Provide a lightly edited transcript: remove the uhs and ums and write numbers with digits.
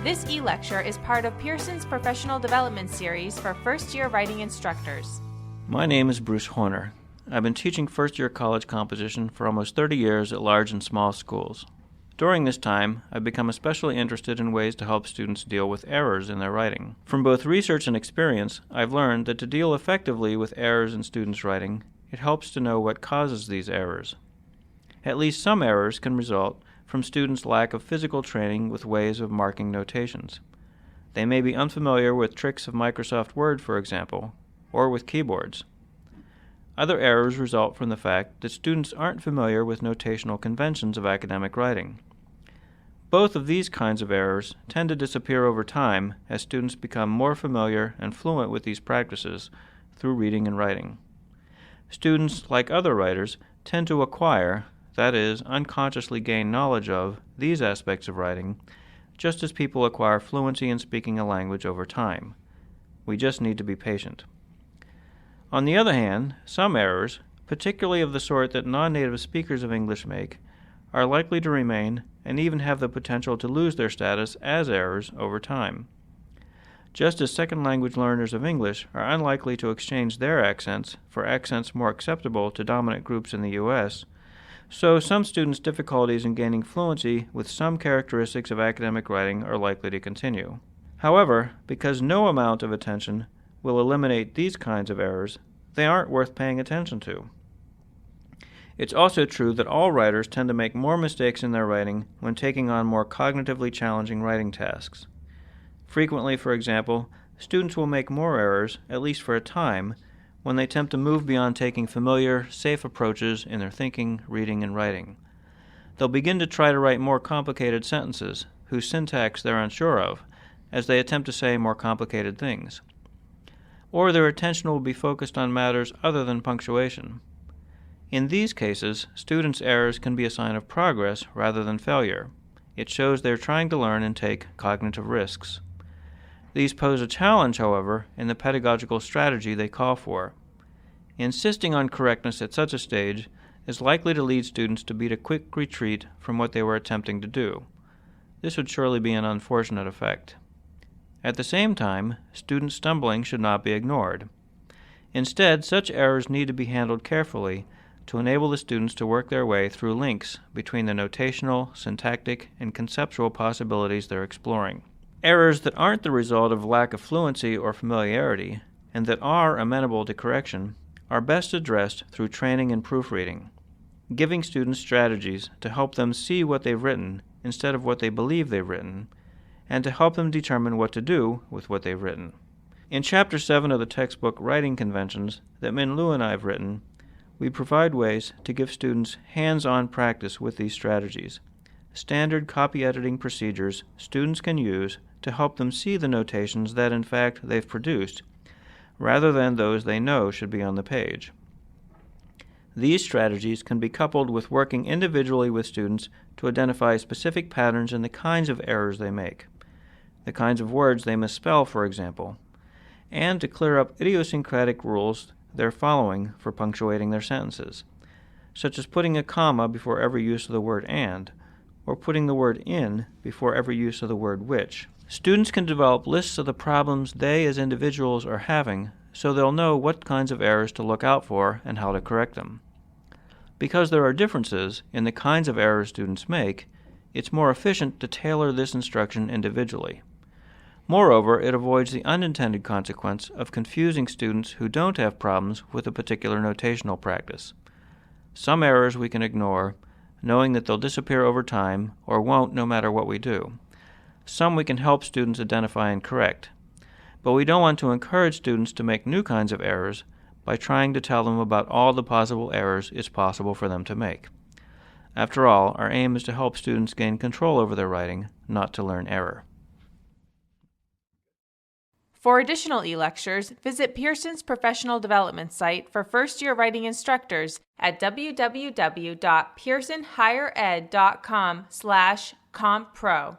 This e-lecture is part of Pearson's Professional Development Series for first-year writing instructors. My name is Bruce Horner. I've been teaching first-year college composition for almost 30 years at large and small schools. During this time, I've become especially interested in ways to help students deal with errors in their writing. From both research and experience, I've learned that to deal effectively with errors in students' writing, it helps to know what causes these errors. At least some errors can result from students' lack of physical training with ways of marking notations. They may be unfamiliar with tricks of Microsoft Word, for example, or with keyboards. Other errors result from the fact that students aren't familiar with notational conventions of academic writing. Both of these kinds of errors tend to disappear over time as students become more familiar and fluent with these practices through reading and writing. Students, like other writers, tend to acquire, that is, unconsciously gain knowledge of, these aspects of writing, just as people acquire fluency in speaking a language over time. We just need to be patient. On the other hand, some errors, particularly of the sort that non-native speakers of English make, are likely to remain and even have the potential to lose their status as errors over time. Just as second language learners of English are unlikely to exchange their accents for accents more acceptable to dominant groups in the U.S., so some students' difficulties in gaining fluency with some characteristics of academic writing are likely to continue. However, because no amount of attention will eliminate these kinds of errors, they aren't worth paying attention to. It's also true that all writers tend to make more mistakes in their writing when taking on more cognitively challenging writing tasks. Frequently, for example, students will make more errors, at least for a time, when they attempt to move beyond taking familiar, safe approaches in their thinking, reading, and writing. They'll begin to try to write more complicated sentences, whose syntax they're unsure of, as they attempt to say more complicated things. Or their attention will be focused on matters other than punctuation. In these cases, students' errors can be a sign of progress rather than failure. It shows they're trying to learn and take cognitive risks. These pose a challenge, however, in the pedagogical strategy they call for. Insisting on correctness at such a stage is likely to lead students to beat a quick retreat from what they were attempting to do. This would surely be an unfortunate effect. At the same time, student stumbling should not be ignored. Instead, such errors need to be handled carefully to enable the students to work their way through links between the notational, syntactic, and conceptual possibilities they're exploring. Errors that aren't the result of lack of fluency or familiarity, and that are amenable to correction, are best addressed through training and proofreading, giving students strategies to help them see what they've written instead of what they believe they've written, and to help them determine what to do with what they've written. In Chapter 7 of the textbook Writing Conventions that Min Lu and I have written, we provide ways to give students hands-on practice with these strategies, standard copy editing procedures students can use to help them see the notations that in fact they've produced, rather than those they know should be on the page. These strategies can be coupled with working individually with students to identify specific patterns in the kinds of errors they make, the kinds of words they misspell, for example, and to clear up idiosyncratic rules they're following for punctuating their sentences, such as putting a comma before every use of the word and, or putting the word in before every use of the word which. Students can develop lists of the problems they as individuals are having so they'll know what kinds of errors to look out for and how to correct them. Because there are differences in the kinds of errors students make, it's more efficient to tailor this instruction individually. Moreover, it avoids the unintended consequence of confusing students who don't have problems with a particular notational practice. Some errors we can ignore, knowing that they'll disappear over time or won't no matter what we do. Some we can help students identify and correct. But we don't want to encourage students to make new kinds of errors by trying to tell them about all the possible errors it's possible for them to make. After all, our aim is to help students gain control over their writing, not to learn error. For additional e-lectures, visit Pearson's professional development site for first-year writing instructors at www.pearsonhighered.com/compro.